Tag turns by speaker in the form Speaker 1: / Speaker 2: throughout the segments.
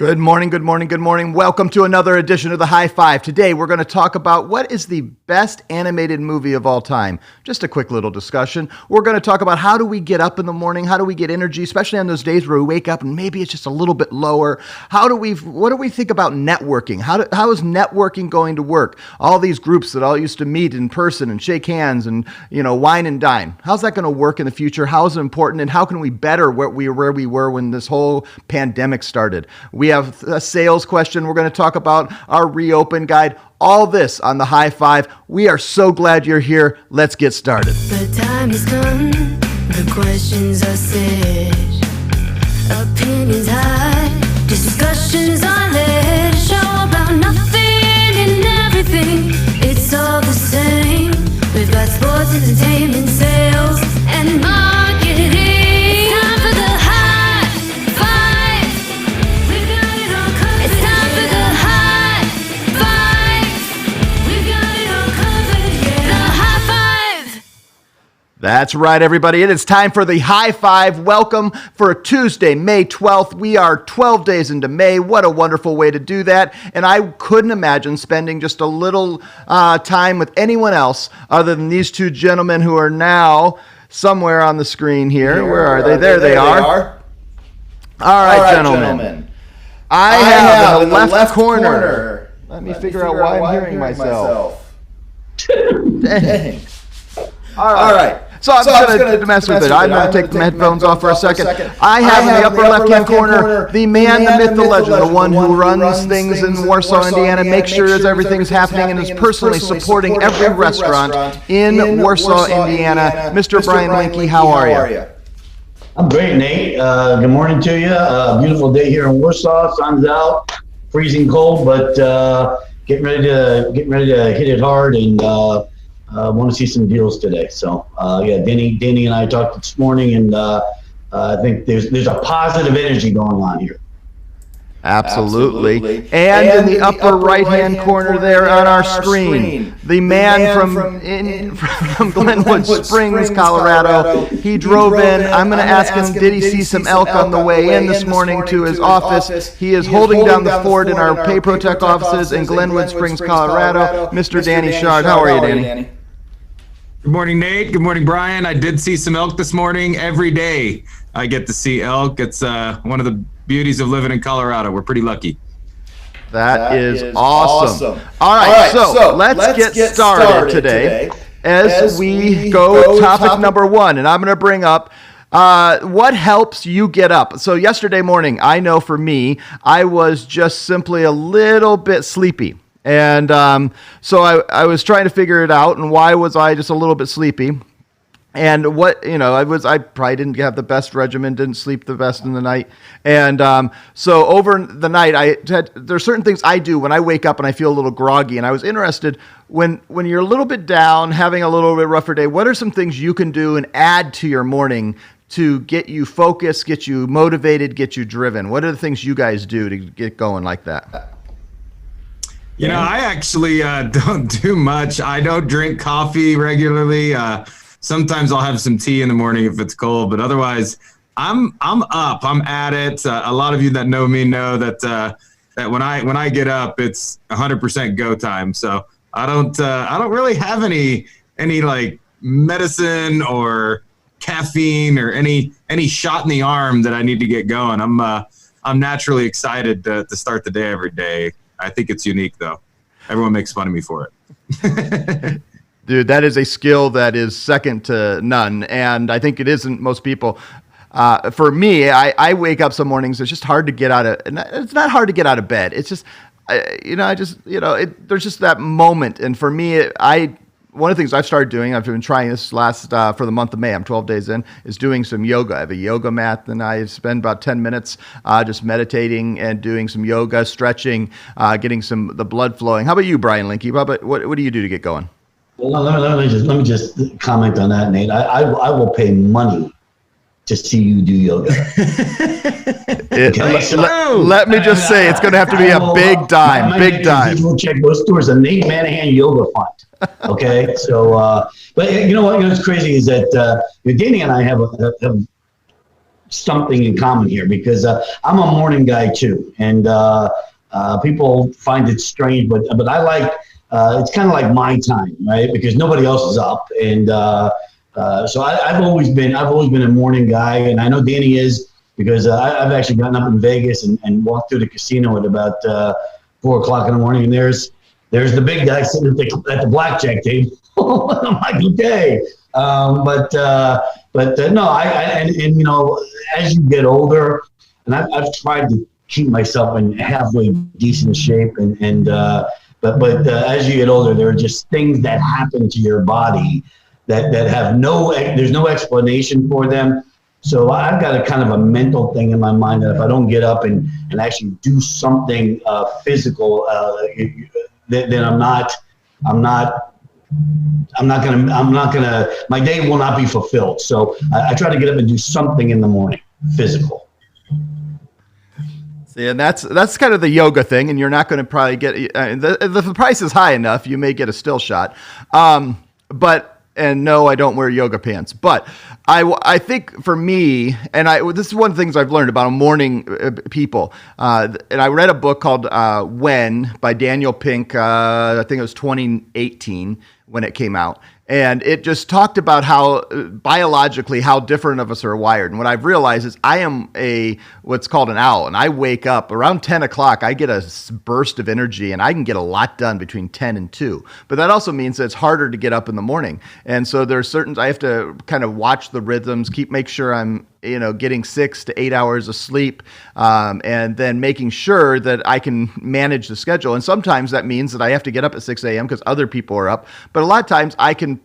Speaker 1: Good morning, good morning, good morning. Welcome to another edition of the High Five. Today we're going to talk about what is the best animated movie of all time. Just a quick little discussion. We're going to talk about how do we get up in the morning, how do we get energy, especially on those days where we wake up and maybe it's just a little bit lower. What do we think about networking? How is networking going to work? All these groups that all used to meet in person and shake hands and, wine and dine. How's that going to work in the future? How is it important? And how can we better where we were when this whole pandemic started? We have a sales question. We're going to talk about our reopen guide. All this on the High Five. We are so glad you're here. Let's get started.
Speaker 2: The time has come. The questions are set. Opinions high. Discussions are led. Show about nothing and everything. It's all the same. We've got sports, entertainment, sales, and marketing. Time for the High Five. We've got it all covered. It's time for the High Five. We've got it all covered. Yeah. The High Five.
Speaker 1: That's right, everybody. It is time for the High Five. Welcome for Tuesday, May 12th. We are 12 days into May. What a wonderful way to do that. And I couldn't imagine spending just a little time with anyone else other than these two gentlemen who are now somewhere on the screen here. Where are they? There they are. All right, gentlemen. I have in the left corner. Let me figure out why I'm hearing myself. Dang. All right. So I'm just going to mess with it. I'm going to take the headphones off for a second. I have in the upper left-hand corner the man, the myth, the legend, the one who runs things in Warsaw, Indiana, makes sure that everything's happening, and is personally supporting every restaurant in Warsaw, Indiana. Mr. Brian Linke, how are you?
Speaker 3: I'm great, Nate. Good morning to you. Beautiful day here in Warsaw. Sun's out, freezing cold, but getting ready to hit it hard and want to see some deals today. So Danny and I talked this morning, and I think there's a positive energy going on here.
Speaker 1: Absolutely. And in the upper right-hand corner there on our screen, the man from Glenwood Springs, Colorado. He drove in. I'm going to ask him, did he see some elk on the way in this morning to his office? He is holding down the fort in our Pay Protect offices in Glenwood Springs, Colorado. Mr. Danny Shard. How are you, Danny?
Speaker 4: Good morning, Nate. Good morning, Brian. I did see some elk this morning. Every day I get to see elk. It's one of the beauties of living in Colorado. We're pretty lucky.
Speaker 1: That is awesome. All right, so let's get started today as we go topic number one. And I'm going to bring up what helps you get up. So yesterday morning, I know for me, I was just simply a little bit sleepy. And so I was trying to figure it out, and why was I just a little bit sleepy? And I probably didn't have the best regimen, didn't sleep the best in the night. And so over the night, there's certain things I do when I wake up and I feel a little groggy. And I was interested, when you're a little bit down, having a little bit rougher day, what are some things you can do and add to your morning to get you focused, get you motivated, get you driven? What are the things you guys do to get going like that?
Speaker 4: I actually don't do much. I don't drink coffee regularly. Sometimes I'll have some tea in the morning if it's cold, but otherwise I'm up. I'm at it. A lot of you that know me know that when I get up, it's 100% go time. So I don't really have any like medicine or caffeine or any shot in the arm that I need to get going. I'm naturally excited to start the day every day. I think it's unique, though. Everyone makes fun of me for it.
Speaker 1: Dude, that is a skill that is second to none, and I think it isn't most people. For me, I wake up some mornings, it's just hard to get out of. It's not hard to get out of bed. It's just, there's just that moment, and for me, one of the things I've started doing, I've been trying this for the month of May, I'm 12 days in, is doing some yoga. I have a yoga mat, and I spend about 10 minutes just meditating and doing some yoga, stretching, getting the blood flowing. How about you, Brian Linke? What do you do to get going?
Speaker 3: Well, let me just comment on that, Nate. I will pay money to see you do yoga.
Speaker 1: Let me just say, it's going to have to be a big dime. Big dime.
Speaker 3: We'll check those tours, the Nate Manahan Yoga Fund. Okay, so but you know what? What's crazy is that Danny and I have something in common here because I'm a morning guy too, and people find it strange, but I like it's kind of like my time, right? Because nobody else is up, and so I've always been a morning guy, and I know Danny is because I've actually gotten up in Vegas and walked through the casino at about 4:00 in the morning, and there's the big guy sitting at the blackjack table. I'm like, okay, but no, and you know, as you get older, and I've tried to keep myself in halfway decent shape, but as you get older, there are just things that happen to your body that have there's no explanation for them. So I've got a kind of a mental thing in my mind that if I don't get up and actually do something physical, then my day will not be fulfilled. So I try to get up and do something in the morning, physical.
Speaker 1: See, and that's kind of the yoga thing, and you're not going to probably get if the price is high enough, you may get a still shot. And no, I don't wear yoga pants, but I think for me, and this is one of the things I've learned about morning people. And I read a book called When by Daniel Pink. I think it was 2018 when it came out. And it just talked about how biologically how different of us are wired. And what I've realized is I am what's called an owl, and I wake up around 10 o'clock. I get a burst of energy, and I can get a lot done between 10 and 2. But that also means that it's harder to get up in the morning. And so there's I have to kind of watch the rhythms, make sure I'm getting 6 to 8 hours of sleep, and then making sure that I can manage the schedule. And sometimes that means that I have to get up at 6 a.m. because other people are up. But a lot of times I can,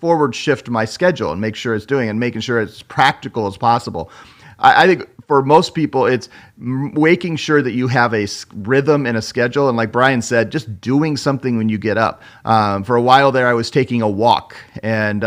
Speaker 1: forward shift my schedule and make sure it's making sure it's practical as possible. I think for most people, it's making sure that you have a rhythm and a schedule. And like Brian said, just doing something when you get up. For a while there, I was taking a walk. And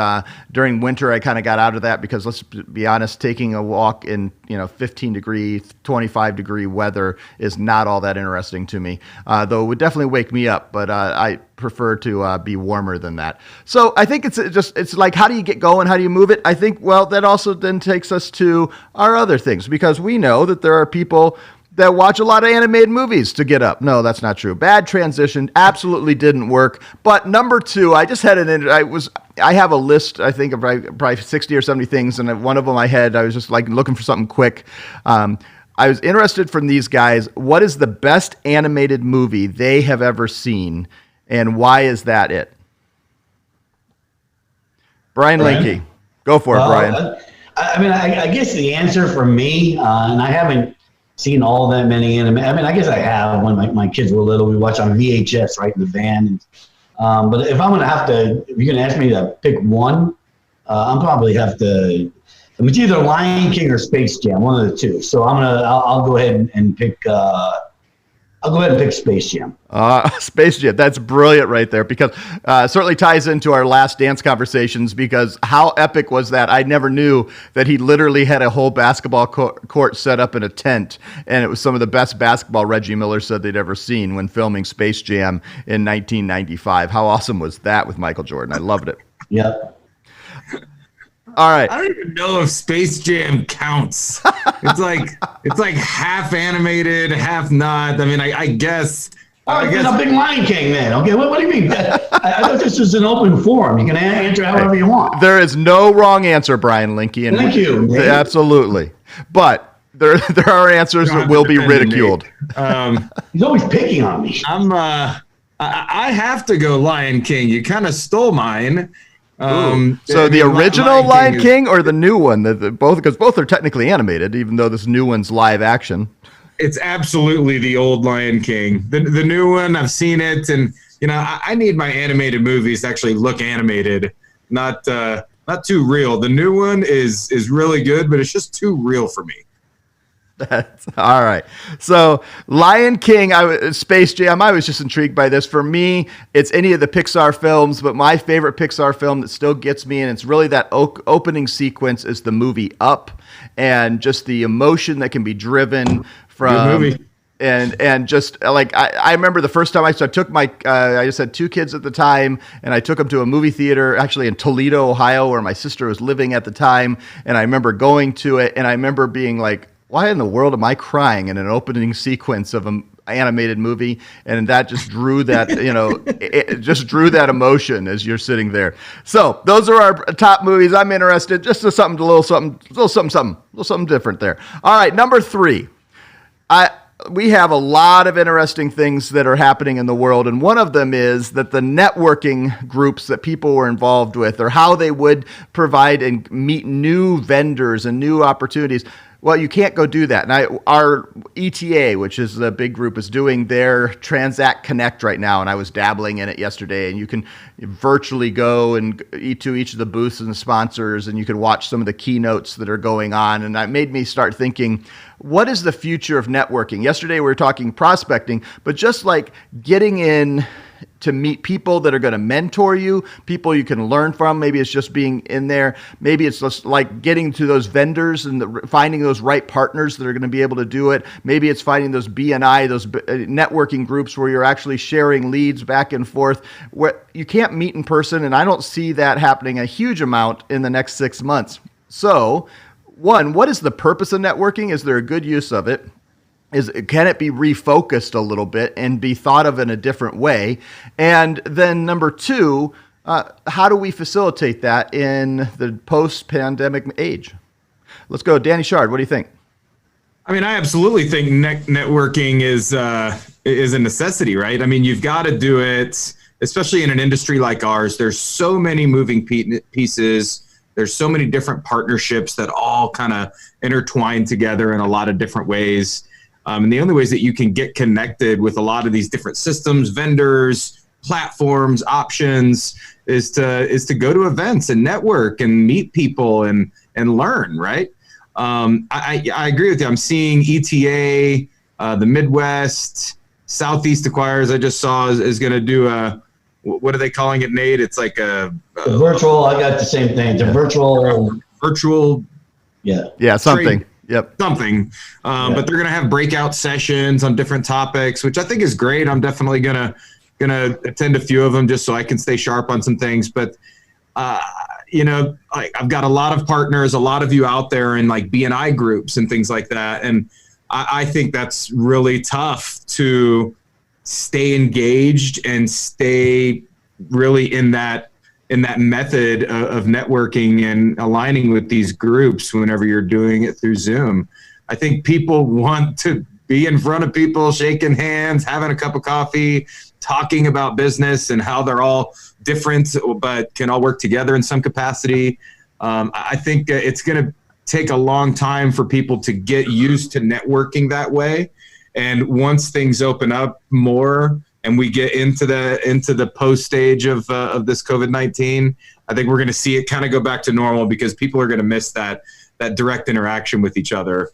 Speaker 1: during winter, I kind of got out of that because let's be honest, taking a walk in 15 degree, 25 degree weather is not all that interesting to me. Though it would definitely wake me up, but I prefer to be warmer than that. So I think it's like, how do you get going? How do you move it? I think, well, that also then takes us to our other things, because we know that there are people that watch a lot of animated movies to get up. No, that's not true. Bad transition. Absolutely didn't work. But number 2, I just had I have a list, I think, of probably 60 or 70 things. And one of them I was just like looking for something quick. I was interested from these guys. What is the best animated movie they have ever seen? And why is that it? Brian Linke. Go for it, Brian.
Speaker 3: I guess the answer for me, and I haven't seen all that many anime. I guess I have when my kids were little. We watched on VHS right in the van. But if I'm if you're going to ask me to pick one, I'm probably have to. It's either Lion King or Space Jam, one of the two. So I'll go ahead and pick. I'll go ahead and pick Space Jam.
Speaker 1: Space Jam. That's brilliant right there, because certainly ties into our Last Dance conversations, because how epic was that? I never knew that he literally had a whole basketball court set up in a tent, and it was some of the best basketball Reggie Miller said they'd ever seen when filming Space Jam in 1995. How awesome was that with Michael Jordan? I loved it.
Speaker 3: Yep.
Speaker 1: All right.
Speaker 4: I don't even know if Space Jam counts. It's like half animated, half not. I guess.
Speaker 3: It's a big Lion King then. Okay, what do you mean? I thought this was an open forum. You can answer however you want.
Speaker 1: There is no wrong answer, Brian Linke. And
Speaker 3: thank you. Nate.
Speaker 1: Absolutely. But there are answers that will be ridiculed.
Speaker 3: He's always picking on me.
Speaker 4: I have to go Lion King. You kind of stole mine.
Speaker 1: So the original Lion King or the new one? Because both are technically animated, even though this new one's live action.
Speaker 4: It's absolutely the old Lion King. The new one, I've seen it, and I need my animated movies to actually look animated, not too real. The new one is really good, but it's just too real for me.
Speaker 1: That's all right. So Lion King, Space Jam, I was just intrigued by this. For me, it's any of the Pixar films, but my favorite Pixar film that still gets me, and it's really that opening sequence, is the movie Up, and just the emotion that can be driven from.
Speaker 4: Good movie.
Speaker 1: and just like I remember the first time I took my I just had 2 kids at the time, and I took them to a movie theater actually in Toledo, Ohio, where my sister was living at the time, and I remember going to it, and I remember being like, why in the world am I crying in an opening sequence of an animated movie? And that just drew that, it just drew that emotion as you're sitting there. So those are our top movies. I'm interested. Just a little something different there. All right, number 3. We have a lot of interesting things that are happening in the world, and one of them is that the networking groups that people were involved with, or how they would provide and meet new vendors and new opportunities. Well, you can't go do that. And our ETA, which is the big group, is doing their Transact Connect right now, and I was dabbling in it yesterday. And you can virtually go and to each of the booths and the sponsors, and you can watch some of the keynotes that are going on. And that made me start thinking, what is the future of networking? Yesterday we were talking prospecting, but just like getting in to meet people that are going to mentor you, people you can learn from. Maybe it's just being in there. Maybe it's just like getting to those vendors and finding those right partners that are going to be able to do it. Maybe it's finding those BNI, those networking groups where you're actually sharing leads back and forth, where you can't meet in person. And I don't see that happening a huge amount in the next 6 months. So, one, what is the purpose of networking? Is there a good use of it? Can it be refocused a little bit and be thought of in a different way? And then number 2, how do we facilitate that in the post-pandemic age? Let's go. Danny Shard, what do you think?
Speaker 4: I mean, I absolutely think networking is a necessity, right? I mean, you've got to do it, especially in an industry like ours. There's so many moving pieces. There's so many different partnerships that all kind of intertwine together in a lot of different ways. And the only ways that you can get connected with a lot of these different systems, vendors, platforms, options is to go to events and network and meet people and learn, right? I agree with you. I'm seeing ETA, the Midwest, Southeast Acquirers I just saw is going to do what are they calling it, Nate? It's like a
Speaker 3: virtual. I got the same thing. It's a virtual.
Speaker 1: Yeah, something.
Speaker 4: Trade.
Speaker 1: Yep.
Speaker 4: Something. But they're going to have breakout sessions on different topics, which I think is great. I'm definitely going to attend a few of them just so I can stay sharp on some things. But, I've got a lot of partners, a lot of you out there in like BNI groups and things like that. And I think that's really tough to stay engaged and stay really in that method of networking and aligning with these groups whenever you're doing it through Zoom. I think people want to be in front of people, shaking hands, having a cup of coffee, talking about business and how they're all different, but can all work together in some capacity. I think it's going to take a long time for people to get used to networking that way. And once things open up more, and we get into the post stage of this COVID-19, I think we're going to see it kind of go back to normal because people are going to miss that direct interaction with each other.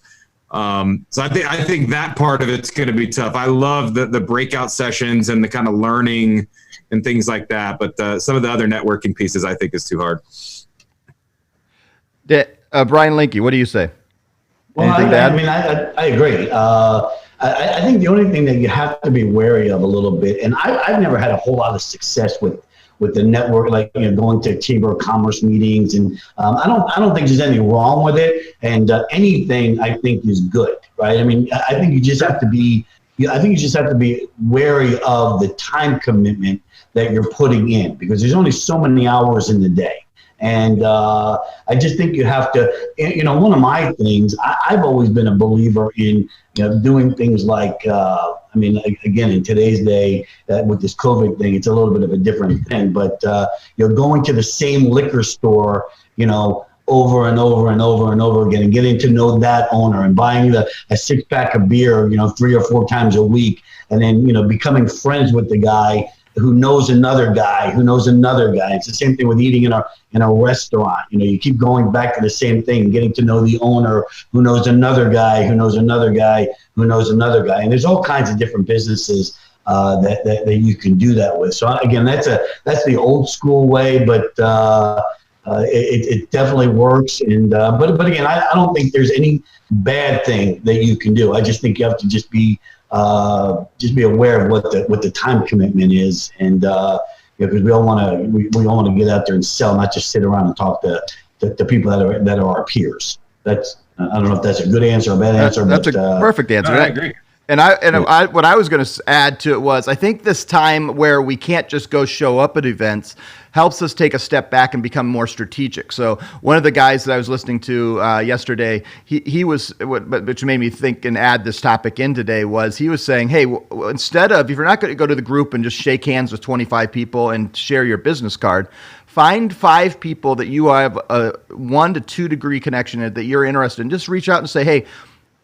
Speaker 4: So I think that part of it's going to be tough. I love the breakout sessions and the kind of learning and things like that, but some of the other networking pieces I think is too hard.
Speaker 1: Brian Linke, what do you say?
Speaker 3: Well, I agree. I think the only thing that you have to be wary of a little bit, and I've never had a whole lot of success with the network, like going to chamber of commerce meetings, and I don't think there's anything wrong with it, and anything I think is good, right? I mean, I think you just have to be wary of the time commitment that you're putting in, because there's only so many hours in the day. And I just think you have to, one of my things, I've always been a believer in, doing things like, again, in today's day with this COVID thing, it's a little bit of a different thing, but, going to the same liquor store, over and over and over and over again and getting to know that owner and buying a 6-pack of beer, 3 or 4 times a week. And then, becoming friends with the guy who knows another guy, who knows another guy. It's the same thing with eating in a restaurant. You keep going back to the same thing, getting to know the owner who knows another guy, who knows another guy, who knows another guy. And there's all kinds of different businesses that you can do that with. So again, that's the old school way, but it definitely works. And but again, I don't think there's any bad thing that you can do. I just think you have to just be just be aware of what the time commitment is, and because we all want to get out there and sell, not just sit around and talk to the people that are our peers. That's, I don't know if that's a good answer or a bad answer.
Speaker 1: That's a perfect answer.
Speaker 4: No, I agree.
Speaker 1: And what I was going to add to it was, I think this time where we can't just go show up at events helps us take a step back and become more strategic. So one of the guys that I was listening to yesterday, he was, which made me think and add this topic in today, was he was saying, hey, instead of, if you're not going to go to the group and just shake hands with 25 people and share your business card, find 5 people that you have a 1 to 2 degree connection in that you're interested in. Just reach out and say, hey,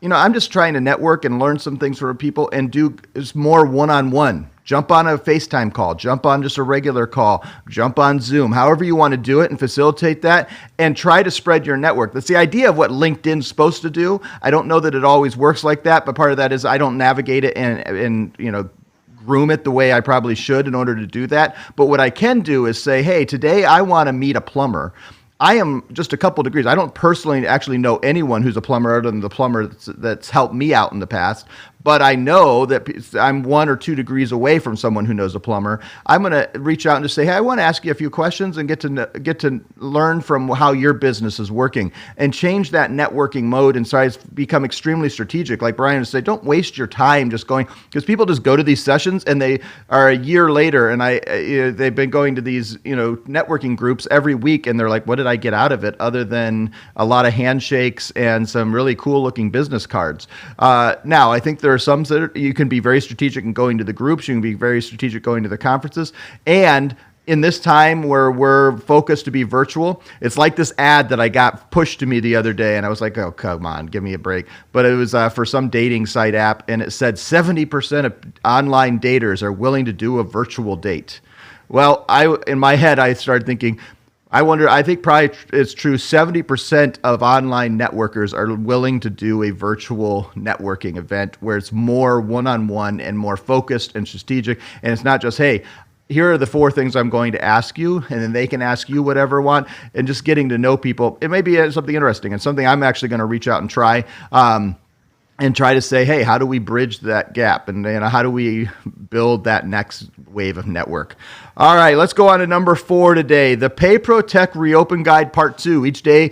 Speaker 1: I'm just trying to network and learn some things from people and do is more one-on-one. Jump on a FaceTime call, jump on just a regular call, jump on Zoom, however you want to do it and facilitate that and try to spread your network. That's the idea of what LinkedIn's supposed to do. I don't know that it always works like that, but part of that is I don't navigate it and groom it the way I probably should in order to do that. But what I can do is say, hey, today I want to meet a plumber. I am just a couple degrees. I don't personally actually know anyone who's a plumber other than the plumber that's helped me out in the past. But I know that I'm 1 or 2 degrees away from someone who knows a plumber. I'm going to reach out and just say, hey, I want to ask you a few questions and get to learn from how your business is working and change that networking mode and try to become extremely strategic. Like Brian would say, don't waste your time just going, because people just go to these sessions and they are a year later and they've been going to these networking groups every week and they're like, what did I get out of it other than a lot of handshakes and some really cool looking business cards? Now, I think there are some that you can be very strategic in going to the groups. You can be very strategic going to the conferences. And in this time where we're focused to be virtual, it's like this ad that I got pushed to me the other day. And I was like, oh, come on, give me a break. But it was for some dating site app. And it said 70% of online daters are willing to do a virtual date. Well, in my head, I started thinking, I think probably it's true 70% of online networkers are willing to do a virtual networking event where it's more one-on-one and more focused and strategic. And it's not just, hey, here are the 4 things I'm going to ask you, and then they can ask you whatever they want, and just getting to know people. It may be something interesting and something I'm actually going to reach out and try. And try to say, hey, how do we bridge that gap? And how do we build that next wave of network? All right, let's go on to number 4 today. The PayPro Tech Reopen Guide Part 2. Each day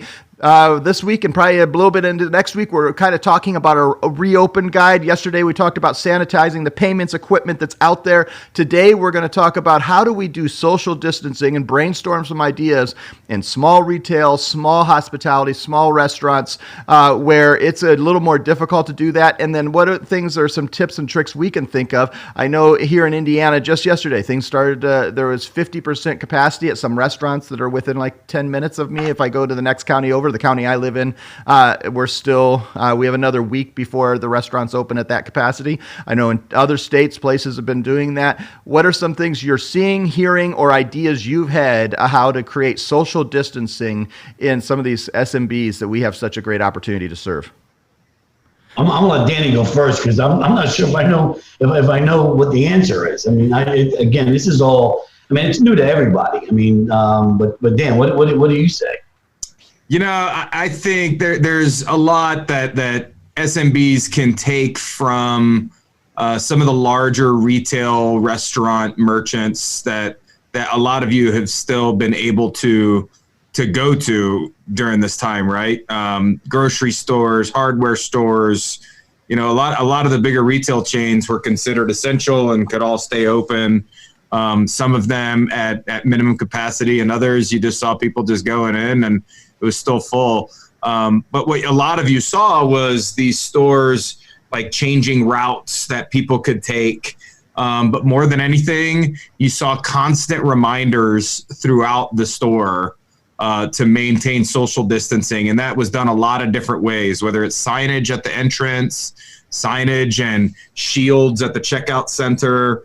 Speaker 1: this week and probably a little bit into next week, we're kind of talking about a reopen guide. Yesterday, we talked about sanitizing the payments equipment that's out there. Today, we're going to talk about how do we do social distancing and brainstorm some ideas in small retail, small hospitality, small restaurants, where it's a little more difficult to do that. And then what are some tips and tricks we can think of? I know here in Indiana, just yesterday, things started, there was 50% capacity at some restaurants that are within like 10 minutes of me. If I go to the next county over, the county I live in, we have another week before the restaurants open at that capacity. I know in other states, places have been doing that. What are some things you're seeing, hearing, or ideas you've had how to create social distancing in some of these SMBs that we have such a great opportunity to serve?
Speaker 3: I'm gonna let Danny go first because I'm not sure if I know what the answer is. I mean, again, this is all. I mean, it's new to everybody. I mean, but Dan, what do you say?
Speaker 4: I think there's a lot that SMBs can take from some of the larger retail restaurant merchants that a lot of you have still been able to go to during this time, right? Grocery stores, hardware stores, a lot of the bigger retail chains were considered essential and could all stay open. Some of them at minimum capacity, and others you just saw people just going in and it was still full. But what a lot of you saw was these stores like changing routes that people could take. But more than anything, you saw constant reminders throughout the store to maintain social distancing. And that was done a lot of different ways, whether it's signage at the entrance, signage and shields at the checkout center,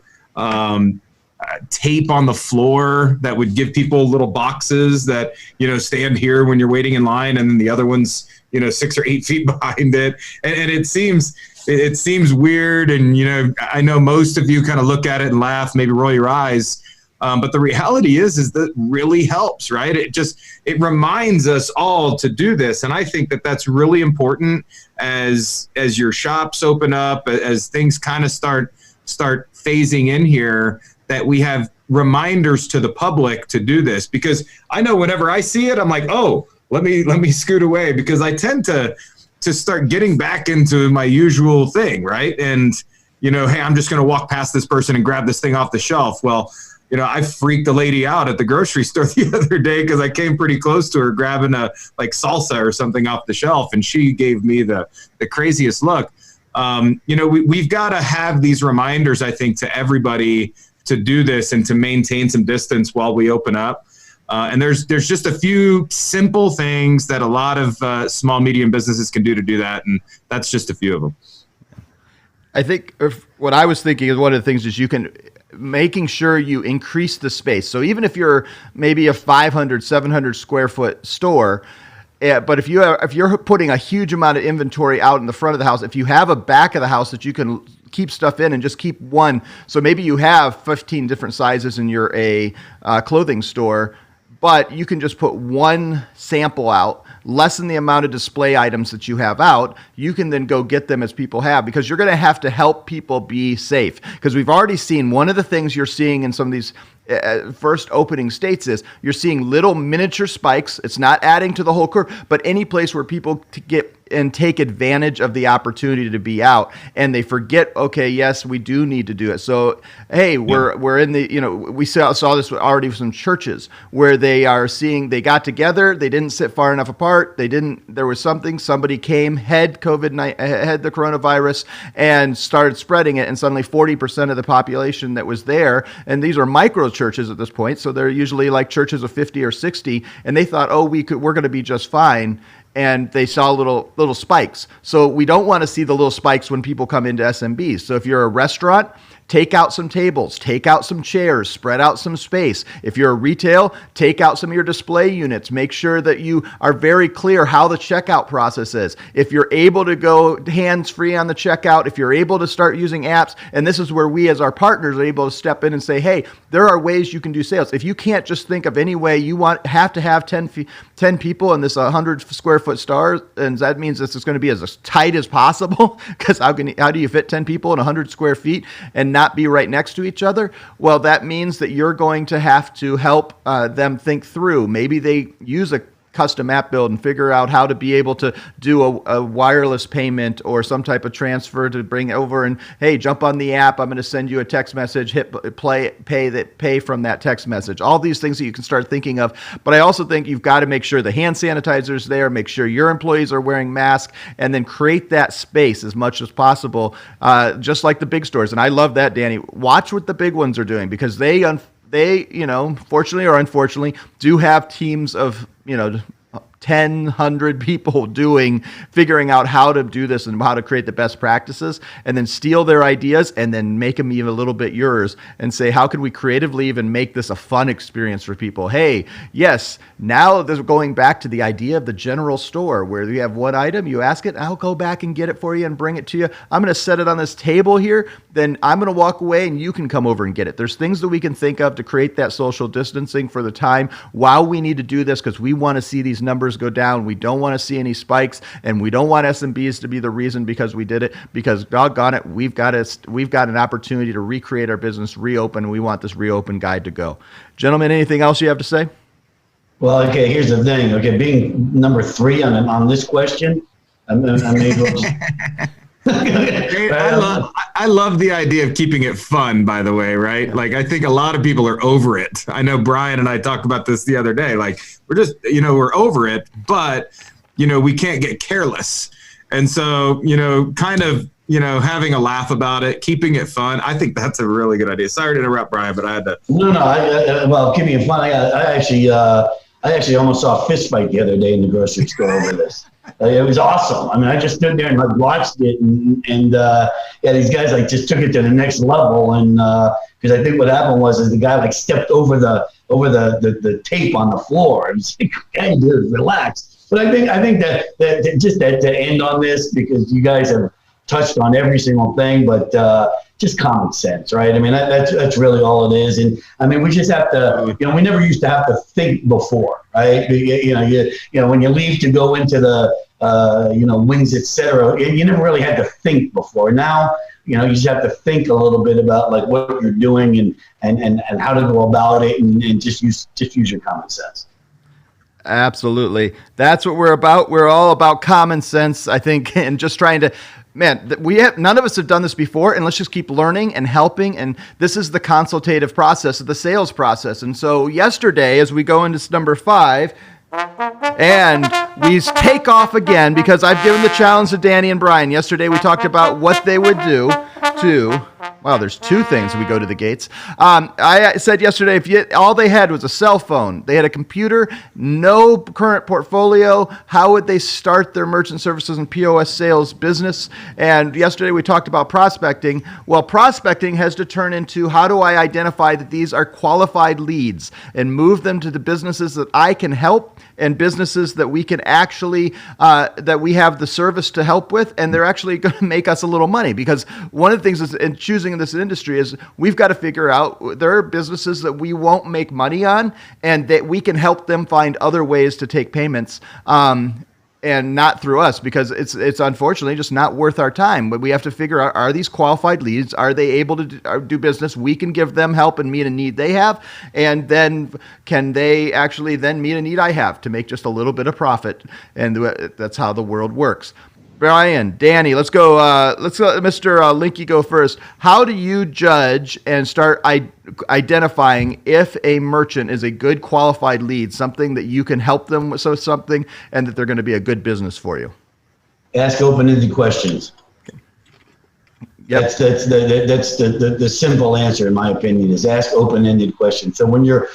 Speaker 4: tape on the floor that would give people little boxes that, stand here when you're waiting in line, and then the other one's, 6 or 8 feet behind it. And it seems weird. And, I know most of you kind of look at it and laugh, maybe roll your eyes. But the reality is that really helps, right? It reminds us all to do this. And I think that that's really important as your shops open up, as things kind of start phasing in here, that we have reminders to the public to do this. Because I know whenever I see it, I'm like, oh, let me scoot away, because I tend to start getting back into my usual thing, right? And, hey, I'm just going to walk past this person and grab this thing off the shelf. Well, I freaked a lady out at the grocery store the other day because I came pretty close to her grabbing a salsa or something off the shelf, and she gave me the craziest look. We've got to have these reminders, I think, to everybody to do this and to maintain some distance while we open up. And there's just a few simple things that a lot of small, medium businesses can do to do that, and that's just a few of them.
Speaker 1: I think what I was thinking is one of the things is making sure you increase the space. So even if you're maybe a 500, 700 square foot store, but if you're putting a huge amount of inventory out in the front of the house, if you have a back of the house that you can keep stuff in and just keep one, so maybe you have 15 different sizes and you're a clothing store, but you can just put one sample out, lessen the amount of display items that you have out. You can then go get them as people have, because you're going to have to help people be safe. Because we've already seen one of the things you're seeing in some of these first opening states is you're seeing little miniature spikes. It's not adding to the whole curve, but any place where people get and take advantage of the opportunity to be out, and they forget, okay, yes, we do need to do it. So, hey, we're in the, we saw this already with some churches where they got together, they didn't sit far enough apart, there was somebody came, had the coronavirus and started spreading it, and suddenly 40% of the population that was there, and these are micro churches at this point, so they're usually like churches of 50 or 60, and they thought, oh, we're going to be just fine. And they saw little spikes. So we don't want to see the little spikes when people come into SMBs. So if you're a restaurant, take out some tables, take out some chairs, spread out some space. If you're a retail, take out some of your display units. Make sure that you are very clear how the checkout process is. If you're able to go hands-free on the checkout, if you're able to start using apps, and this is where we as our partners are able to step in and say, hey, there are ways you can do sales. If you can't just think of any way you have to have 10 people in this 100 square foot store, and that means this is going to be as tight as possible, because how do you fit 10 people in 100 square feet and not be right next to each other? Well, that means that you're going to have to help them think through. Maybe they use a custom app build and figure out how to be able to do a wireless payment or some type of transfer to bring over, and hey, jump on the app, I'm going to send you a text message, hit pay from that text message. All these things that you can start thinking of. But I also think you've got to make sure the hand sanitizer's there, make sure your employees are wearing masks, and then create that space as much as possible, just like the big stores. And I love that, Danny. Watch what the big ones are doing, because they fortunately or unfortunately, do have teams of 10, 100 people figuring out how to do this and how to create the best practices, and then steal their ideas and then make them even a little bit yours and say, how can we creatively even make this a fun experience for people? Hey, yes, now this going back to the idea of the general store where you have one item, you ask it, I'll go back and get it for you and bring it to you. I'm going to set it on this table here, then I'm going to walk away and you can come over and get it. There's things that we can think of to create that social distancing for the time while we need to do this, because we want to see these numbers go down. We don't want to see any spikes, and we don't want SMBs to be the reason because we did it, because doggone it, we've got an opportunity to recreate our business, reopen, and we want this reopen guide to go. Gentlemen, anything else you have to say?
Speaker 3: Well, okay, here's the thing. Okay, being number 3 on this question, I'm able to...
Speaker 4: I love the idea of keeping it fun, by the way, right? Like, I think a lot of people are over it. I know Brian and I talked about this the other day. Like, we're just, we're over it, but, we can't get careless. And so, kind of, having a laugh about it, keeping it fun. I think that's a really good idea. Sorry to interrupt, Brian, but I had to.
Speaker 3: No, keeping it fun. I actually almost saw a fist fight the other day in the grocery store over this. It was awesome. I mean, I just stood there and watched it, and these guys just took it to the next level. And because I think what happened was the guy stepped over the tape on the floor. And it's like, hey, dude, relax. But I think that just to end on this, because you guys have touched on every single thing, but just common sense, right? I mean, that's really all it is. And I mean, we just have to, we never used to have to think before, right? When you leave to go into the, wings, et cetera, you never really had to think before. Now, you just have to think a little bit about like what you're doing and how to go about it, and just use your common sense.
Speaker 1: Absolutely. That's what we're about. We're all about common sense, I think, and just trying to, none of us have done this before, and let's just keep learning and helping. And this is the consultative process, the sales process. And so yesterday, as we go into number 5, and we take off again because I've given the challenge to Danny and Brian. Yesterday, we talked about what they would do to, well, there's 2 things we go to the gates. I said yesterday, all they had was a cell phone, they had a computer, no current portfolio, how would they start their merchant services and POS sales business? And yesterday we talked about prospecting. Well, prospecting has to turn into how do I identify that these are qualified leads and move them to the businesses that I can help and businesses that we can actually, that we have the service to help with, and they're actually going to make us a little money. Because one of the things in choosing in this industry is we've got to figure out there are businesses that we won't make money on, and that we can help them find other ways to take payments. And not through us, because it's unfortunately just not worth our time. But we have to figure out, are these qualified leads? Are they able to do business? We can give them help and meet a need they have. And then can they actually then meet a need I have to make just a little bit of profit? And that's how the world works. Brian, Danny, let's go. Let's let Mr. Linky go first. How do you judge and start identifying if a merchant is a good qualified lead, something that you can help them with, something, and that they're going to be a good business for you?
Speaker 3: Ask open-ended questions.
Speaker 1: Okay. Yep.
Speaker 3: That's the simple answer, in my opinion, is ask open-ended questions. So when you're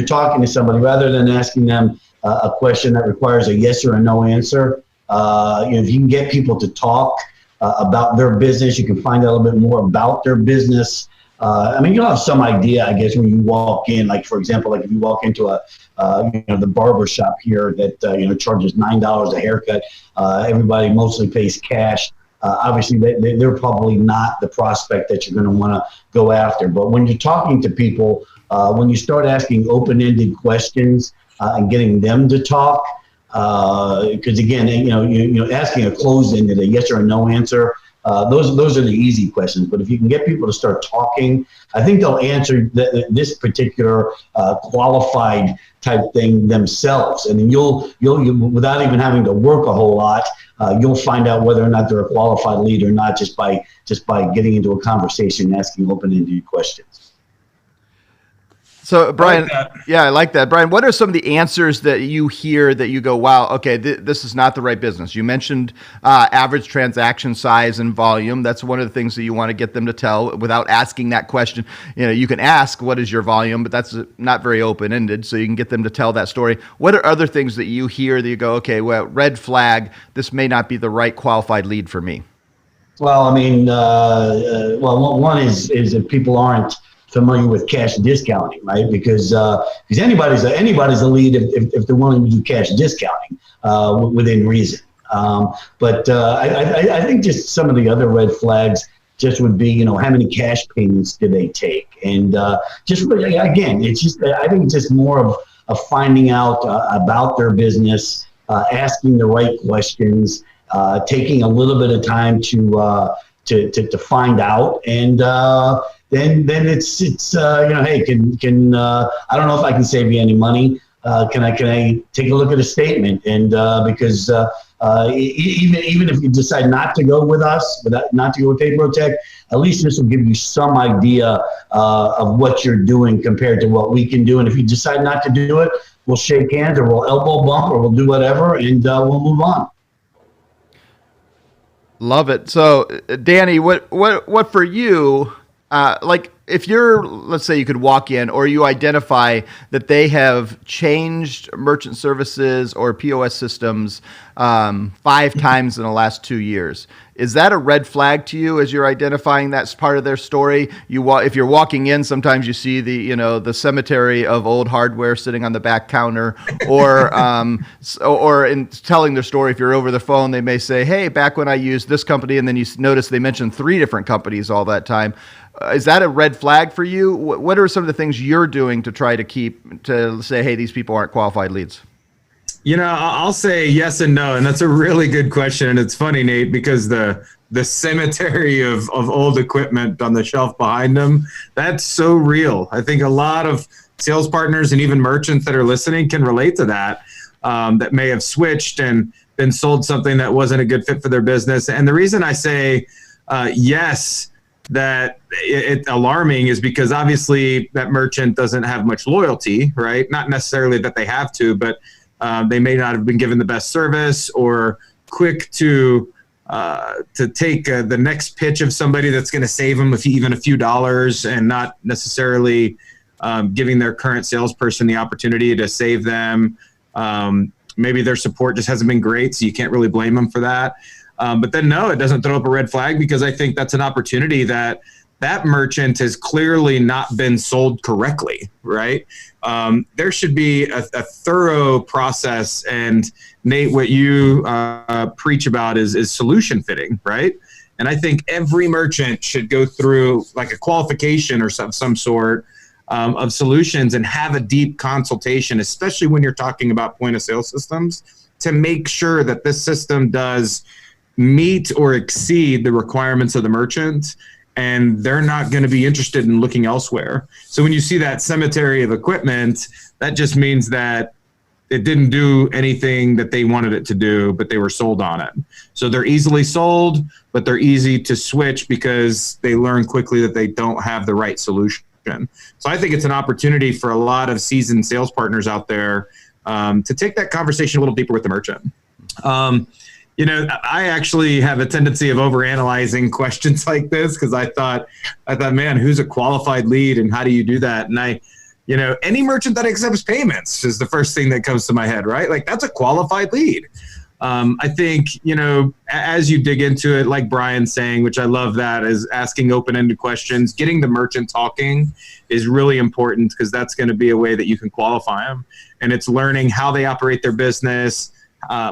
Speaker 3: talking to somebody, rather than asking them a question that requires a yes or a no answer, if you can get people to talk about their business, you can find out a little bit more about their business. You'll have some idea, I guess, when you walk in. Like, for example, like if you walk into the barber shop here that charges $9 a haircut. Everybody mostly pays cash. Obviously, they're probably not the prospect that you're going to want to go after. But when you're talking to people, when you start asking open-ended questions and getting them to talk. Because again, asking a closed-ended, a yes or a no answer, those are the easy questions. But if you can get people to start talking, I think they'll answer this particular qualified type thing themselves, and then you'll without even having to work a whole lot, you'll find out whether or not they're a qualified lead or not just by getting into a conversation, and asking open-ended questions.
Speaker 1: So, Brian, I like that. Brian, what are some of the answers that you hear that you go, wow, okay, this is not the right business? You mentioned average transaction size and volume. That's one of the things that you want to get them to tell without asking that question. You can ask, what is your volume? But that's not very open-ended, so you can get them to tell that story. What are other things that you hear that you go, okay, well, red flag, this may not be the right qualified lead for me?
Speaker 3: Well, one is if people aren't familiar with cash discounting, right? Because anybody's a lead if they're willing to do cash discounting within reason. But I think just some of the other red flags just would be, how many cash payments do they take? And just really, again, it's just, I think it's just more of finding out about their business, asking the right questions, taking a little bit of time to find out, and then it's hey, can I don't know if I can save you any money. Can I take a look at a statement? And because even if you decide not to go with us, not to go with PayProTech, at least this will give you some idea of what you're doing compared to what we can do. And if you decide not to do it, we'll shake hands, or we'll elbow bump, or we'll do whatever, and we'll move on.
Speaker 1: Love it. So, Danny, what for you? Like if let's say you could walk in, or you identify that they have changed merchant services or POS systems 5 times in the last 2 years. Is that a red flag to you as you're identifying that's part of their story? If you're walking in, sometimes you see the cemetery of old hardware sitting on the back counter, or in telling their story, if you're over the phone, they may say, "Hey, back when I used this company," and then you notice they mentioned 3 different companies all that time. Is that a red flag for you? What are some of the things you're doing to try to say, "Hey, these people aren't qualified leads"?
Speaker 4: I'll say yes and no, and that's a really good question. And it's funny, Nate, because the cemetery of old equipment on the shelf behind them, that's so real. I think a lot of sales partners and even merchants that are listening can relate to that, that may have switched and been sold something that wasn't a good fit for their business. And the reason I say yes, that it's alarming, is because obviously that merchant doesn't have much loyalty, right? Not necessarily that they have to, but they may not have been given the best service, or quick to take the next pitch of somebody that's going to save them even a few dollars, and not necessarily giving their current salesperson the opportunity to save them. Maybe their support just hasn't been great, so you can't really blame them for that. But then no, it doesn't throw up a red flag, because I think that's an opportunity that merchant has clearly not been sold correctly, right? There should be a thorough process. And Nate, what you preach about is solution fitting, right? And I think every merchant should go through like a qualification or some sort of solutions, and have a deep consultation, especially when you're talking about point of sale systems, to make sure that this system does meet or exceed the requirements of the merchant, and they're not going to be interested in looking elsewhere. So when you see that cemetery of equipment, that just means that it didn't do anything that they wanted it to do, but they were sold on it. So they're easily sold, but they're easy to switch because they learn quickly that they don't have the right solution. So I think it's an opportunity for a lot of seasoned sales partners out there to take that conversation a little deeper with the merchant. I actually have a tendency of overanalyzing questions like this, because I thought, man, who's a qualified lead and how do you do that? And any merchant that accepts payments is the first thing that comes to my head, right? Like, that's a qualified lead. I think, as you dig into it, like Brian's saying, which I love, that is asking open-ended questions, getting the merchant talking is really important, because that's going to be a way that you can qualify them. And it's learning how they operate their business,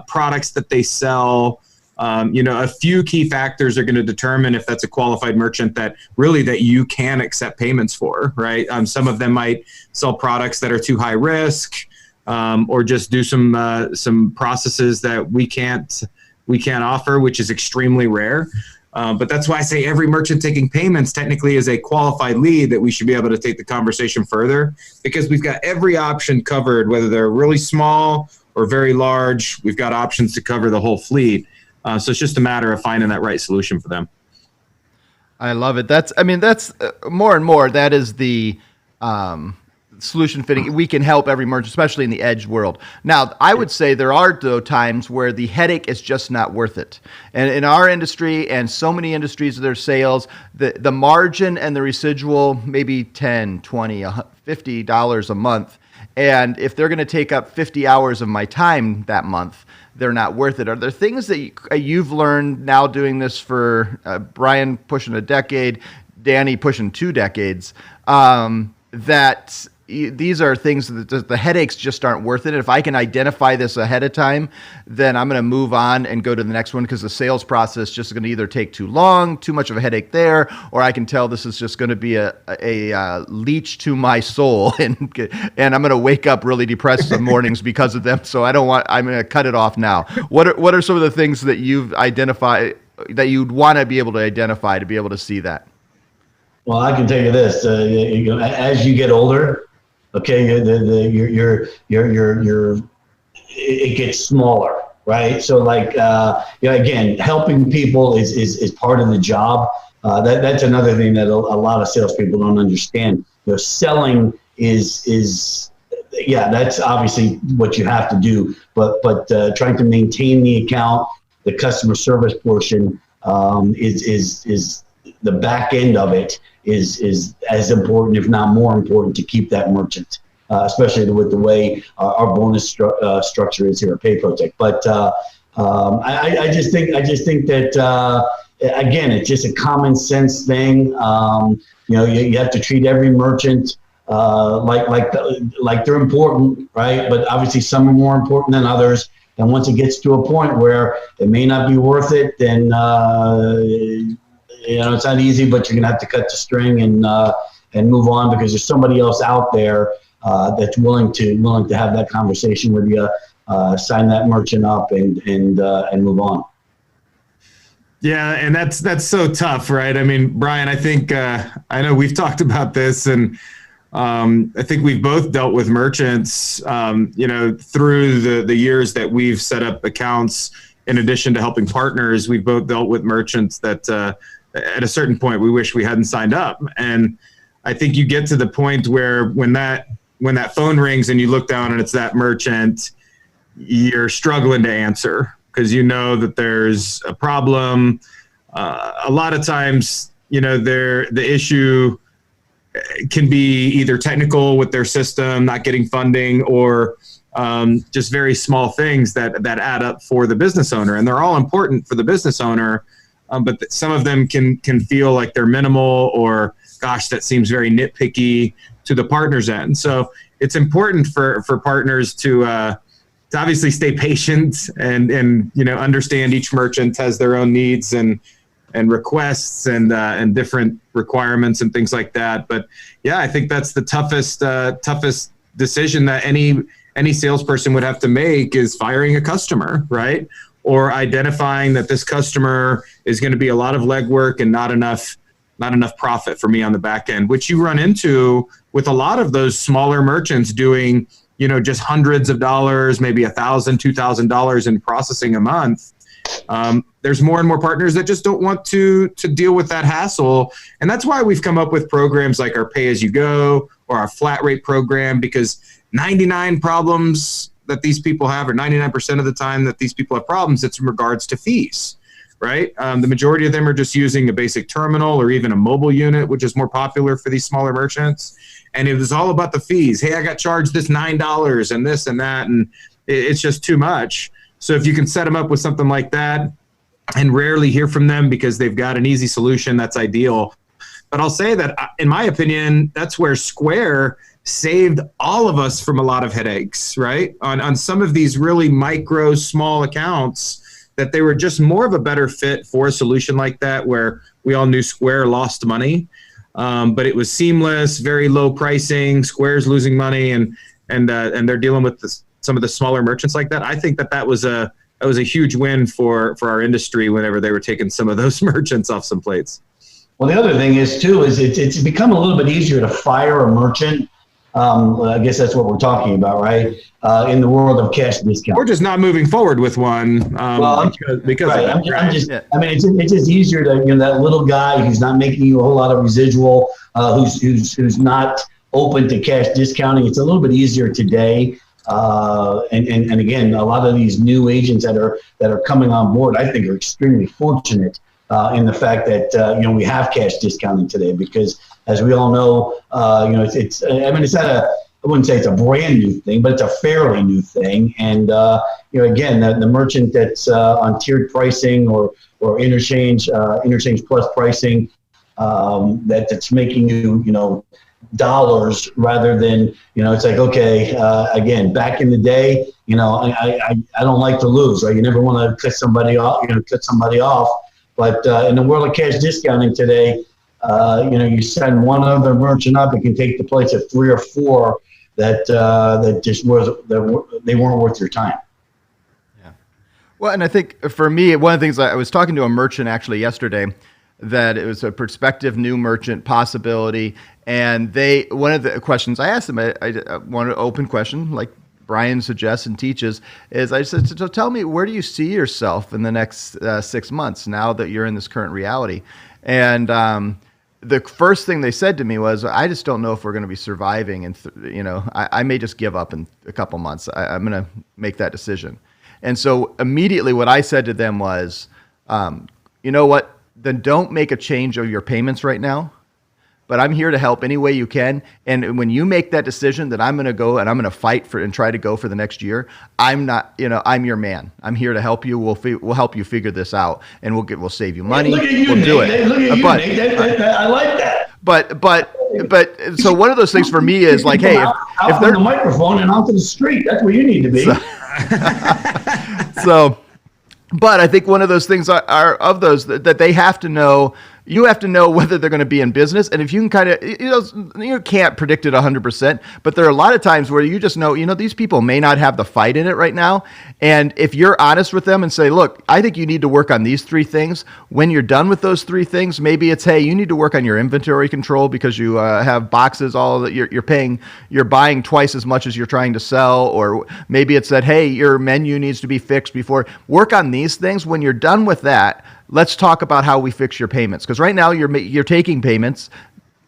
Speaker 4: products that they sell. A few key factors are going to determine if that's a qualified merchant that you can accept payments for, right? Some of them might sell products that are too high risk, or just do some processes that we can't offer, which is extremely rare. But that's why I say every merchant taking payments technically is a qualified lead that we should be able to take the conversation further, because we've got every option covered, whether they're really small or very large. We've got options to cover the whole fleet. So it's just a matter of finding that right solution for them.
Speaker 1: I love it. That's more and more, that is the solution fitting. We can help every merchant, especially in the edge world. Now, I would say there are, though, times where the headache is just not worth it. And in our industry, and so many industries of their sales, the margin and the residual, maybe $10, $20, $50 a month. And if they're going to take up 50 hours of my time that month, they're not worth it. Are there things that you've learned now doing this for Brian pushing a decade, Danny pushing 2 decades, that these are things that the headaches just aren't worth it? If I can identify this ahead of time, then I'm going to move on and go to the next one, because the sales process just going to either take too long, too much of a headache there, or I can tell this is just going to be a leech to my soul, and I'm going to wake up really depressed some mornings because of them. So I'm going to cut it off now. What are some of the things that you've identified that you'd want to be able to identify to be able to see that?
Speaker 3: Well, I can tell you this: as you get older, okay, it gets smaller, right? So, like, again, helping people is part of the job. That's another thing that a lot of salespeople don't understand. Selling is that's obviously what you have to do, but trying to maintain the account, the customer service portion is the back end of it is as important, if not more important, to keep that merchant, especially with the way our bonus structure is here at PayProtect. But I just think that again, it's just a common sense thing. You have to treat every merchant like they're important, right? But obviously some are more important than others. And once it gets to a point where it may not be worth it, then it's not easy, but you're gonna have to cut the string and move on, because there's somebody else out there that's willing to have that conversation with you, sign that merchant up, and move on.
Speaker 4: Yeah, and that's so tough, right? I mean, Brian, I think I know we've talked about this, and I think we've both dealt with merchants, through the years that we've set up accounts. In addition to helping partners, we've both dealt with merchants that at a certain point we wish we hadn't signed up. And I think you get to the point where when that phone rings and you look down and it's that merchant, you're struggling to answer because you know that there's a problem. A lot of times, the issue can be either technical with their system, not getting funding, or just very small things that add up for the business owner. And they're all important for the business owner, but some of them can feel like they're minimal, or gosh, that seems very nitpicky to the partner's end. So it's important for partners to obviously stay patient and understand each merchant has their own needs and requests and different requirements and things like that. But yeah, I think that's the toughest decision that any salesperson would have to make, is firing a customer, right? Or identifying that this customer is going to be a lot of legwork and not enough profit for me on the back end, which you run into with a lot of those smaller merchants doing, just hundreds of dollars, maybe $1,000, $2,000 in processing a month. There's more and more partners that just don't want to deal with that hassle. And that's why we've come up with programs like our pay-as-you-go or our flat rate program, because 99 problems that these people have, or 99% of the time that these people have problems, it's in regards to fees, right? The majority of them are just using a basic terminal or even a mobile unit, which is more popular for these smaller merchants. And it was all about the fees. Hey, I got charged this $9 and this and that, and it's just too much. So if you can set them up with something like that and rarely hear from them because they've got an easy solution, that's ideal. But I'll say that, in my opinion, that's where Square saved all of us from a lot of headaches, right? On some of these really micro, small accounts, that they were just more of a better fit for a solution like that, where we all knew Square lost money, but it was seamless, very low pricing. Square's losing money, and they're dealing with some of the smaller merchants like that. I think that was a huge win for our industry whenever they were taking some of those merchants off some plates.
Speaker 3: Well, the other thing is too, is it's become a little bit easier to fire a merchant. I guess that's what we're talking about, right? In the world of cash discount.
Speaker 4: We're just not moving forward with one. Because
Speaker 3: right.
Speaker 4: of that.
Speaker 3: It's just easier to, that little guy who's not making you a whole lot of residual, who's not open to cash discounting. It's a little bit easier today. And again, a lot of these new agents that are coming on board, I think, are extremely fortunate in the fact that we have cash discounting today, because as we all know, it's not I wouldn't say it's a brand new thing, but it's a fairly new thing. And again, the merchant that's on tiered pricing or interchange plus pricing, that's making you dollars rather than it's like, okay, again, back in the day, I don't like to lose, right? You never want to cut somebody off, but in the world of cash discounting today, you send one other merchant up, it can take the place of 3 or 4 that they weren't worth your time.
Speaker 1: Yeah. Well, and I think for me, one of the things, I was talking to a merchant actually yesterday, that it was a prospective new merchant possibility. And one of the questions I asked them, I wanted an open question, like Brian suggests and teaches, is I said, so tell me, where do you see yourself in the next 6 months now that you're in this current reality? And the first thing they said to me was, I just don't know if we're going to be surviving. And, I may just give up in a couple months. I'm going to make that decision. And so immediately what I said to them was, you know what? Then don't make a change of your payments right now. but I'm here to help any way you can. And when you make that decision that I'm going to go and I'm going to fight for and try to go for the next year, I'm not, I'm your man. I'm here to help you. We'll help you figure this out, and we'll save you money.
Speaker 3: Look at you,
Speaker 1: we'll do
Speaker 3: Nate.
Speaker 1: it.
Speaker 3: Look at you, Nate. I like that.
Speaker 1: But so one of those things for me is like, hey,
Speaker 3: if they're the microphone and onto the street, that's where you need to be.
Speaker 1: But I think one of those things are of those that they have to know. You have to know whether they're going to be in business. And if you can kind of, you can't predict it 100%, but there are a lot of times where you just know, these people may not have the fight in it right now. And if you're honest with them and say, look, I think you need to work on these 3 things. When you're done with those 3 things, maybe it's, hey, you need to work on your inventory control because you have boxes, all that you're buying twice as much as you're trying to sell. Or maybe it's that, hey, your menu needs to be fixed before. Work on these things. When you're done with that, let's talk about how we fix your payments. Because right now you're taking payments.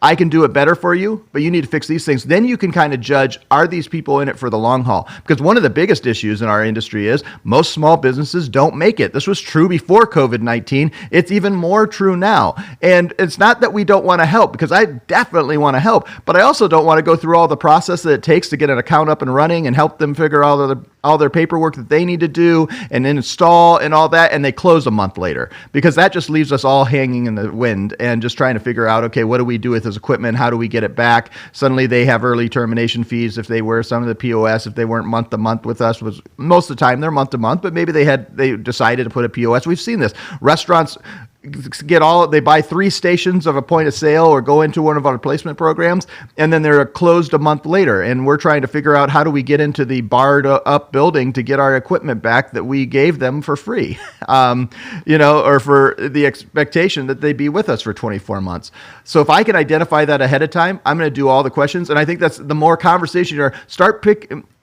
Speaker 1: I can do it better for you, but you need to fix these things. Then you can kind of judge, are these people in it for the long haul? Because one of the biggest issues in our industry is most small businesses don't make it. This was true before COVID-19. It's even more true now. And it's not that we don't want to help, because I definitely want to help, but I also don't want to go through all the process that it takes to get an account up and running and help them figure out all their paperwork that they need to do and install and all that, and they close a month later, because that just leaves us all hanging in the wind and just trying to figure out, okay, what do we do with this equipment? How do we get it back? Suddenly they have early termination fees if they were some of the POS, if they weren't month to month with us. Was most of the time they're month to month, but maybe they decided to put a POS. We've seen this. Restaurants they buy 3 stations of a point of sale or go into one of our placement programs, and then they're closed a month later. And we're trying to figure out, how do we get into the barred up building to get our equipment back that we gave them for free, or for the expectation that they be with us for 24 months. So if I can identify that ahead of time, I'm going to do all the questions. And I think that's the more conversation you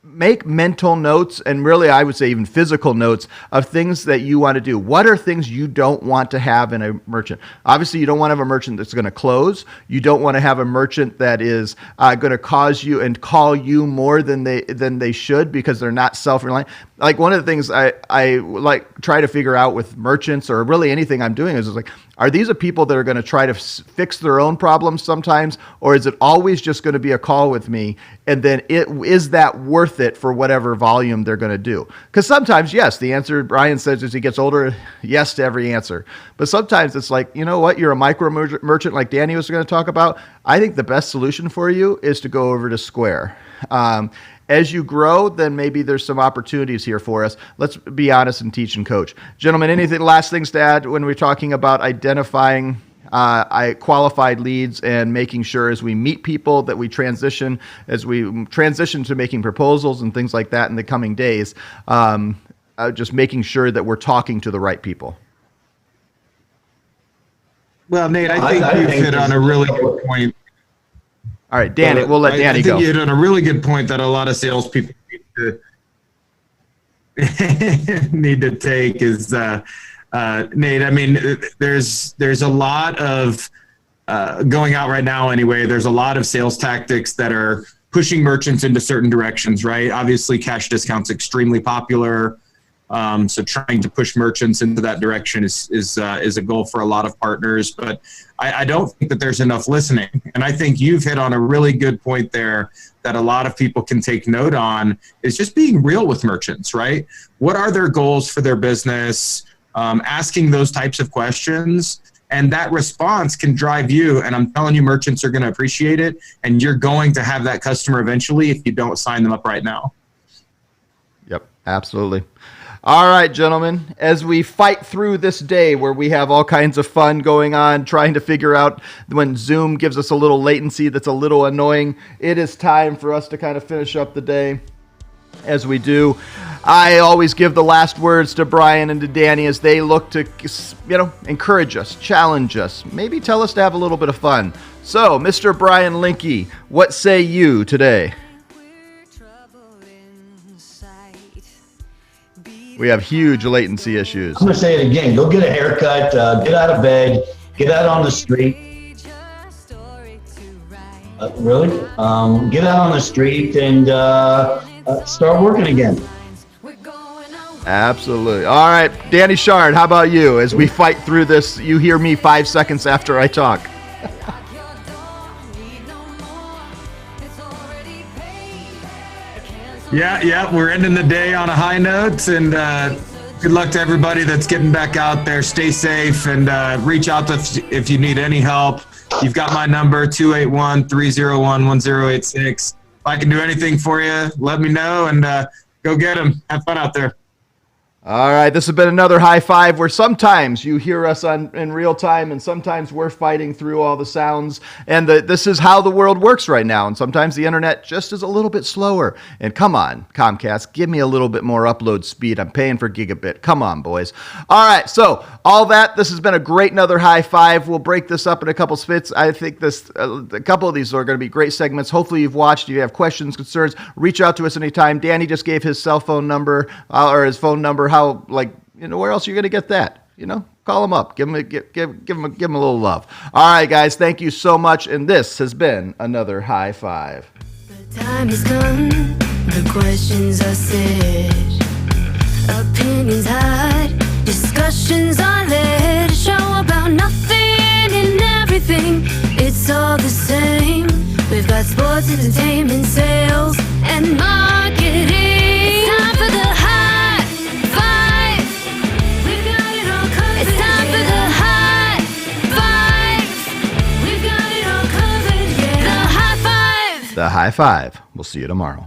Speaker 1: make mental notes, and really I would say even physical notes of things that you want to do. What are things you don't want to have in a merchant? Obviously, you don't want to have a merchant that's going to close. You don't want to have a merchant that is going to cause you and call you more than they should because they're not self-reliant. Like one of the things I like try to figure out with merchants, or really anything I'm doing, is like, are these people that are going to try to fix their own problems sometimes, or is it always just going to be a call with me? And then is that worth it for whatever volume they're going to do? Because sometimes, yes, the answer Brian says as he gets older, yes to every answer. But sometimes it's like, you know what? You're a micro merchant like Danny was going to talk about. I think the best solution for you is to go over to Square. As you grow, then maybe there's some opportunities here for us. Let's be honest and teach and coach. Gentlemen, anything last things to add when we're talking about identifying qualified leads and making sure as we meet people that we transition to making proposals and things like that in the coming days, just making sure that we're talking to the right people?
Speaker 4: Well, Nate, I think you hit on a really good point.
Speaker 1: All right, Danny, we'll let Danny go.
Speaker 4: I think you hit on a really good point that a lot of salespeople need to take is, Nate, I mean, there's a lot of, going out right now anyway, there's a lot of sales tactics that are pushing merchants into certain directions, right? Obviously, cash discounts extremely popular. So trying to push merchants into that direction is a goal for a lot of partners, but I don't think that there's enough listening. And I think you've hit on a really good point there that a lot of people can take note on, is just being real with merchants, right? What are their goals for their business? Asking those types of questions, and that response can drive you. And I'm telling you, merchants are going to appreciate it, and you're going to have that customer eventually if you don't sign them up right now.
Speaker 1: Yep, absolutely. All right, gentlemen, as we fight through this day where we have all kinds of fun going on, trying to figure out when Zoom gives us a little latency that's a little annoying, it is time for us to kind of finish up the day. As we do, I always give the last words to Brian and to Danny as they look to, encourage us, challenge us, maybe tell us to have a little bit of fun. So, Mr. Brian Linke, what say you today? We have huge latency issues.
Speaker 3: I'm going to say it again. Go get a haircut, get out of bed, get out on the street. Really? Get out on the street and start working again.
Speaker 1: Absolutely. All right, Danny Shard, how about you? As we fight through this, you hear me 5 seconds after I talk.
Speaker 4: Yeah, we're ending the day on a high note, and good luck to everybody that's getting back out there. Stay safe, and reach out to if you need any help. You've got my number, 281-301-1086. If I can do anything for you, let me know, and go get them. Have fun out there.
Speaker 1: All right, this has been another high five where sometimes you hear us in real time and sometimes we're fighting through all the sounds. And this is how the world works right now. And sometimes the internet just is a little bit slower. And come on, Comcast, give me a little bit more upload speed. I'm paying for gigabit. Come on, boys. All right, so all that, this has been a great another high five. We'll break this up in a couple spits. I think a couple of these are going to be great segments. Hopefully you've watched. If you have questions, concerns, reach out to us anytime. Danny just gave his cell phone number or his phone number. Where else are you going to get that? Call him up. Give him a little love. All right, guys, thank you so much. And this has been another high five.
Speaker 2: The time has come, the questions are said, opinions hide, discussions are led, a show about nothing and everything, it's all the same. We've got sports, entertainment, sales, and marketing. It's time for the high five. We've got it all covered. It's time for the high five. We've got it all covered. Yeah. The high five.
Speaker 1: The high five. We'll see you tomorrow.